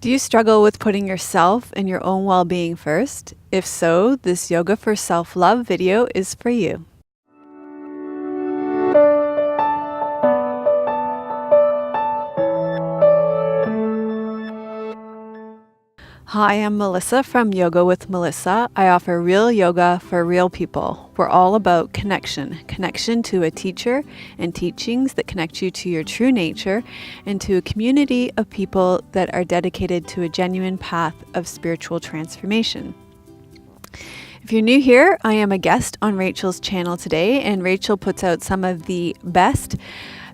Do you struggle with putting yourself and your own well-being first? If so, this Yoga for Self-Love video is for you. Hi, I'm Melissa from Yoga with Melissa. I offer real yoga for real people. We're all about connection to a teacher and teachings that connect you to your true nature and to a community of people that are dedicated to a genuine path of spiritual transformation. If you're new here, I am a guest on Rachel's channel today, and Rachel puts out some of the best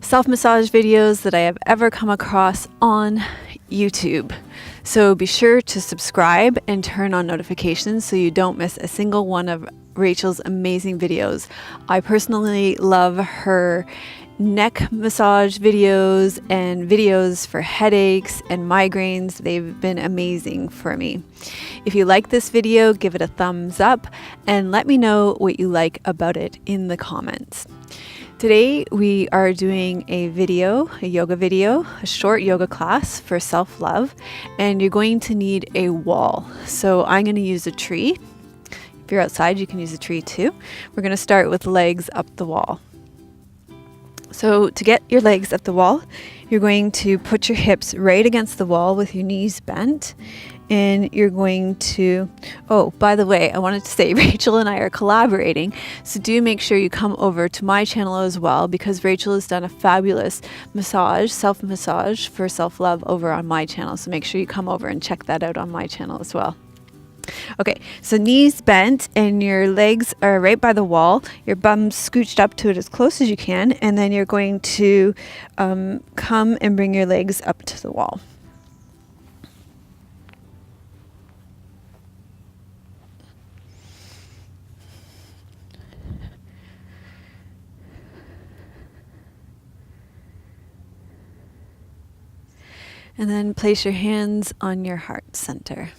self-massage videos that I have ever come across on YouTube. So be sure to subscribe and turn on notifications so you don't miss a single one of Rachel's amazing videos. I personally love her neck massage videos and videos for headaches and migraines. They've been amazing for me. If you like this video, give it a thumbs up and let me know what you like about it in the comments. Today we are doing a yoga video, a short yoga class for self-love, and you're going to need a wall. So I'm going to use a tree. If you're outside, you can use a tree too. We're going to start with legs up the wall. So to get your legs up the wall, you're going to put your hips right against the wall with your knees bent. And you're going to, oh, by the way, I wanted to say Rachel and I are collaborating. So do make sure you come over to my channel as well, because Rachel has done a fabulous self-massage for self-love over on my channel. So make sure you come over and check that out on my channel as well. Okay, so knees bent and your legs are right by the wall. Your bum scooched up to it as close as you can. And then you're going to come and bring your legs up to the wall. And then place your hands on your heart center.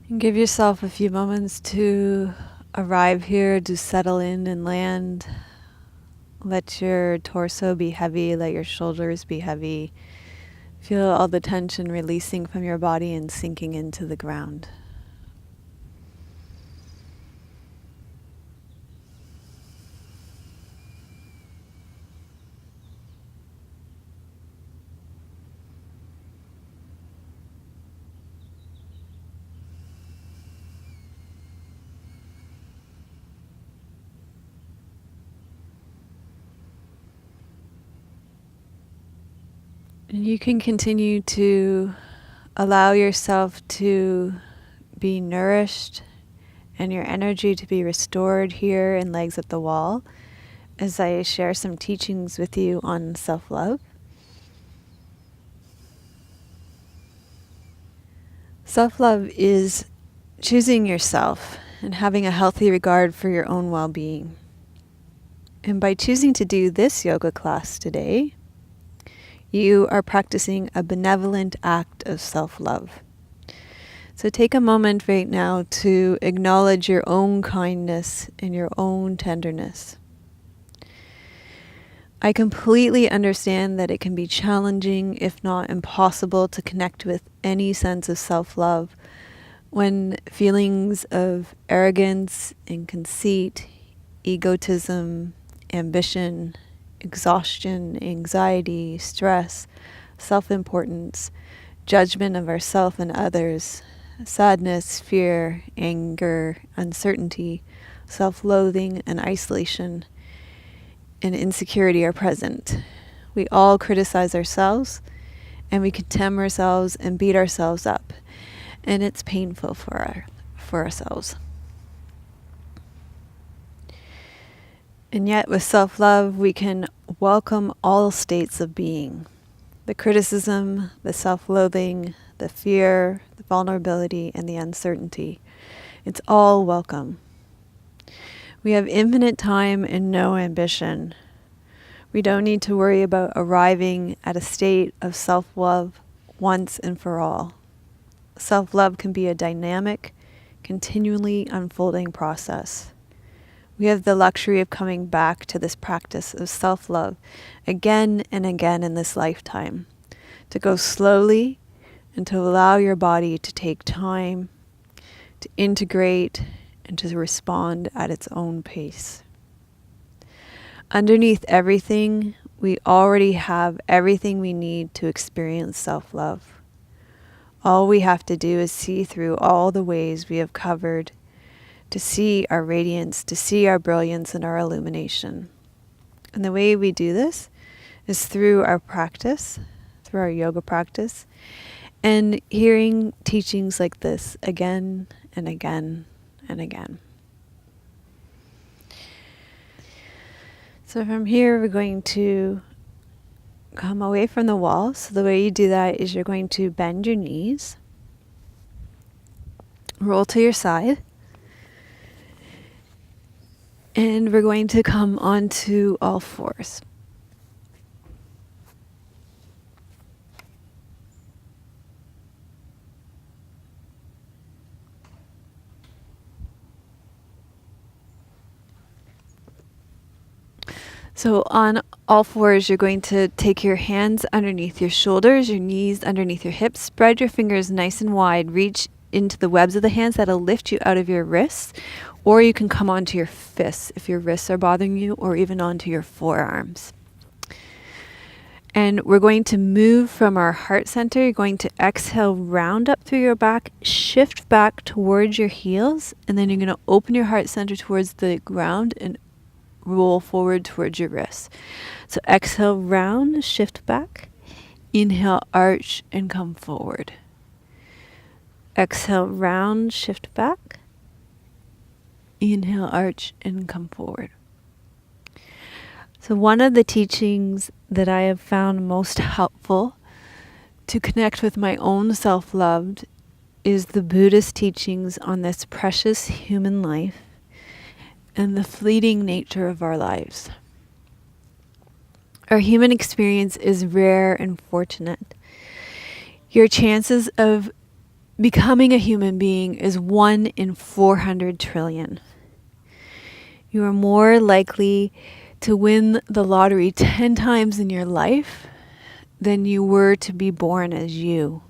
And give yourself a few moments to arrive here, to settle in and land. Let your torso be heavy, let your shoulders be heavy. Feel all the tension releasing from your body and sinking into the ground. And you can continue to allow yourself to be nourished and your energy to be restored here in Legs at the Wall as I share some teachings with you on self-love. Self-love is choosing yourself and having a healthy regard for your own well-being. And by choosing to do this yoga class today, you are practicing a benevolent act of self-love. So take a moment right now to acknowledge your own kindness and your own tenderness. I completely understand that it can be challenging, if not impossible, to connect with any sense of self-love when feelings of arrogance and conceit, egotism, ambition, exhaustion, anxiety, stress, self-importance, judgment of ourselves and others, sadness, fear, anger, uncertainty, self-loathing, and isolation and insecurity are present. We all criticize ourselves and we condemn ourselves and beat ourselves up, and it's painful for ourselves. And yet with self-love, we can welcome all states of being. The criticism, the self-loathing, the fear, the vulnerability, and the uncertainty. It's all welcome. We have infinite time and no ambition. We don't need to worry about arriving at a state of self-love once and for all. Self-love can be a dynamic, continually unfolding process. We have the luxury of coming back to this practice of self-love again and again in this lifetime, to go slowly and to allow your body to take time, to integrate, and to respond at its own pace. Underneath everything, we already have everything we need to experience self-love. All we have to do is see through all the ways we have covered, to see our radiance, to see our brilliance and our illumination. And the way we do this is through our practice, through our yoga practice, and hearing teachings like this again and again and again. So from here, we're going to come away from the wall. So the way you do that is you're going to bend your knees, roll to your side, and we're going to come onto all fours. So on all fours, you're going to take your hands underneath your shoulders, your knees underneath your hips, spread your fingers nice and wide, reach into the webs of the hands that'll lift you out of your wrists, or you can come onto your fists if your wrists are bothering you, or even onto your forearms. And we're going to move from our heart center. You're going to exhale, round up through your back, shift back towards your heels, and then you're going to open your heart center towards the ground and roll forward towards your wrists. So exhale, round, shift back. Inhale, arch, and come forward. Exhale, round, shift back. Inhale, arch, and come forward. So one of the teachings that I have found most helpful to connect with my own self-love is the Buddhist teachings on this precious human life and the fleeting nature of our lives. Our human experience is rare and fortunate. Your chances of becoming a human being is 1 in 400 trillion. You are more likely to win the lottery 10 times in your life than you were to be born as you,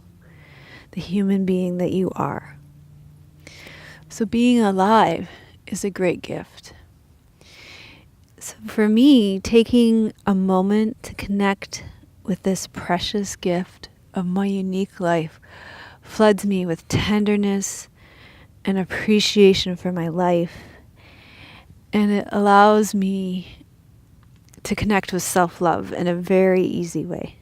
the human being that you are. So being alive is a great gift. So for me, taking a moment to connect with this precious gift of my unique life floods me with tenderness and appreciation for my life, and it allows me to connect with self-love in a very easy way.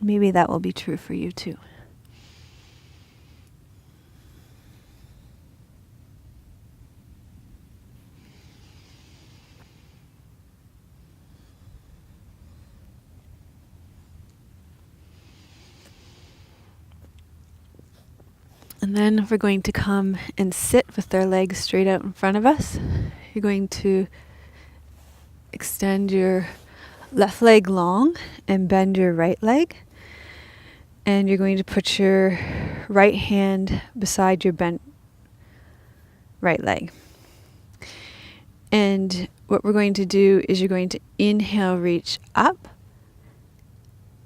Maybe that will be true for you too. And then we're going to come and sit with our legs straight out in front of us. You're going to extend your left leg long and bend your right leg. And you're going to put your right hand beside your bent right leg. And what we're going to do is you're going to inhale, reach up,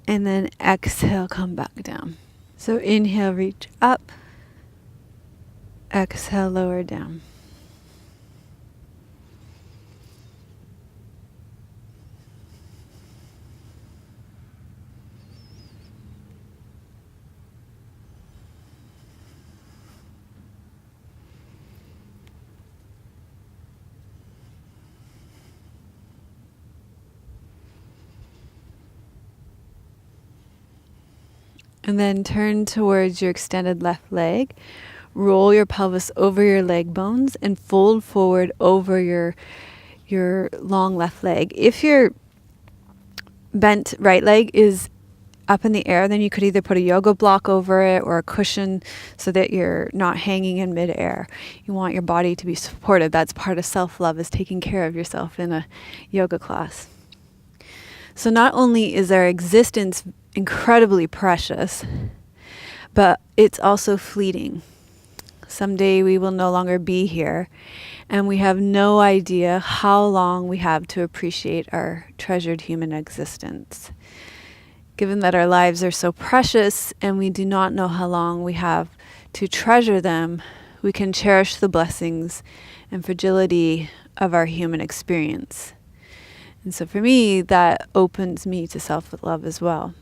and then exhale, come back down. So inhale, reach up. Exhale, lower down. And then turn towards your extended left leg. Roll your pelvis over your leg bones and fold forward over your long left leg. If your bent right leg is up in the air, then you could either put a yoga block over it or a cushion so that you're not hanging in midair. You want your body to be supported. That's part of self-love, is taking care of yourself in a yoga class. So not only is our existence incredibly precious, but it's also fleeting. Someday we will no longer be here, and we have no idea how long we have to appreciate our treasured human existence. Given that our lives are so precious and we do not know how long we have to treasure them, we can cherish the blessings and fragility of our human experience. And so for me, that opens me to self-love as well.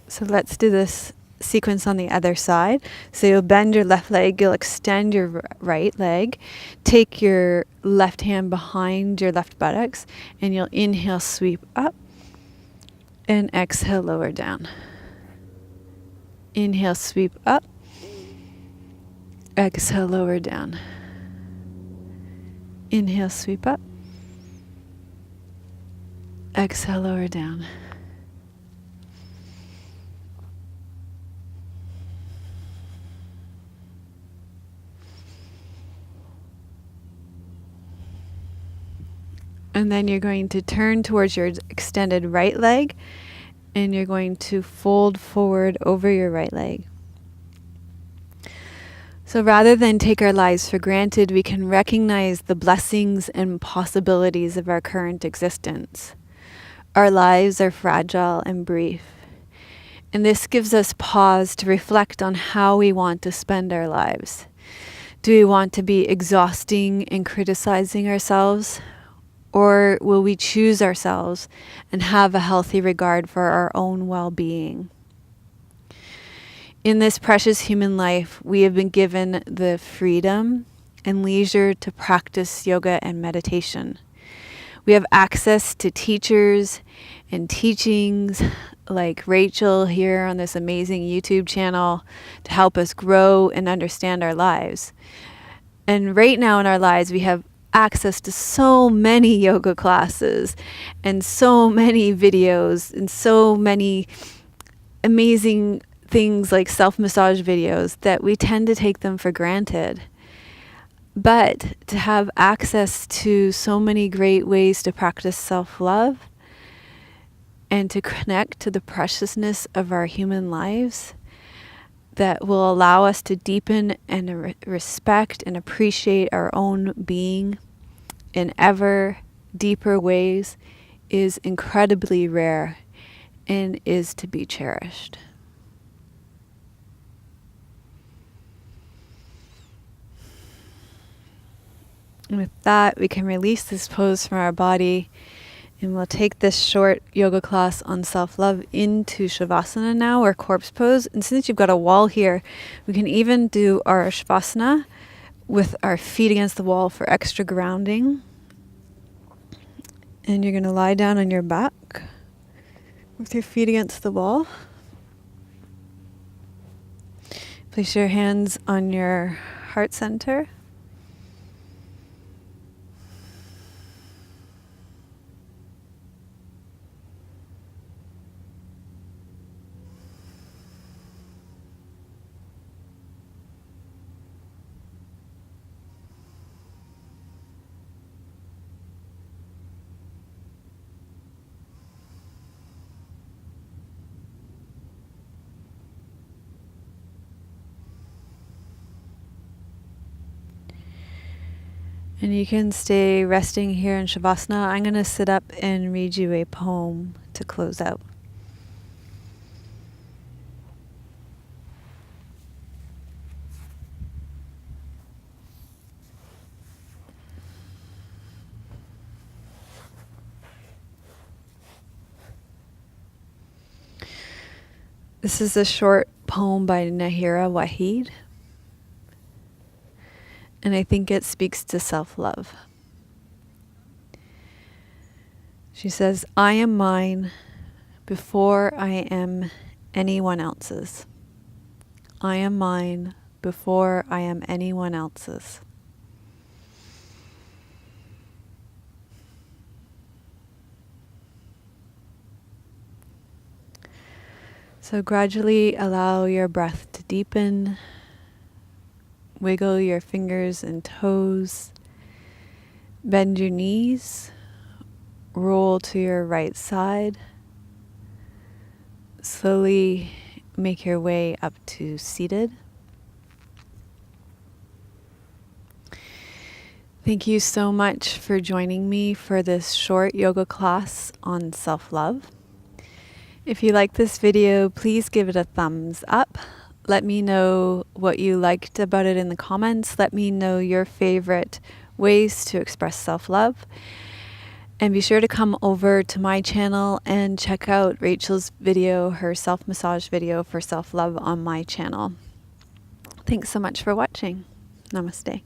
So let's do this sequence on the other side. So you'll bend your left leg, you'll extend your right leg, take your left hand behind your left buttocks, and you'll inhale, sweep up, and exhale, lower down. Inhale, sweep up, exhale, lower down. Inhale, sweep up, exhale, lower down. And then you're going to turn towards your extended right leg, and you're going to fold forward over your right leg. So rather than take our lives for granted, we can recognize the blessings and possibilities of our current existence. Our lives are fragile and brief, and this gives us pause to reflect on how we want to spend our lives. Do we want to be exhausting and criticizing ourselves? Or will we choose ourselves and have a healthy regard for our own well-being? In this precious human life, we have been given the freedom and leisure to practice yoga and meditation. We have access to teachers and teachings like Rachel here on this amazing YouTube channel to help us grow and understand our lives. And right now in our lives, we have access to so many yoga classes and so many videos and so many amazing things like self-massage videos that we tend to take them for granted. But to have access to so many great ways to practice self-love and to connect to the preciousness of our human lives that will allow us to deepen and respect and appreciate our own being in ever deeper ways is incredibly rare and is to be cherished. And with that, we can release this pose from our body, and we'll take this short yoga class on self-love into Savasana now, or corpse pose. And since you've got a wall here, we can even do our Savasana with our feet against the wall for extra grounding. And you're going to lie down on your back with your feet against the wall. Place your hands on your heart center. And you can stay resting here in Savasana. I'm going to sit up and read you a poem to close out. This is a short poem by Nahira Waheed, and I think it speaks to self-love. She says, I am mine before I am anyone else's. I am mine before I am anyone else's. So gradually allow your breath to deepen. Wiggle your fingers and toes. Bend your knees. Roll to your right side. Slowly make your way up to seated. Thank you so much for joining me for this short yoga class on self-love. If you like this video, please give it a thumbs up. Let me know what you liked about it in the comments. Let me know your favorite ways to express self-love. And be sure to come over to my channel and check out Rachel's video, her self-massage video for self-love on my channel. Thanks so much for watching. Namaste.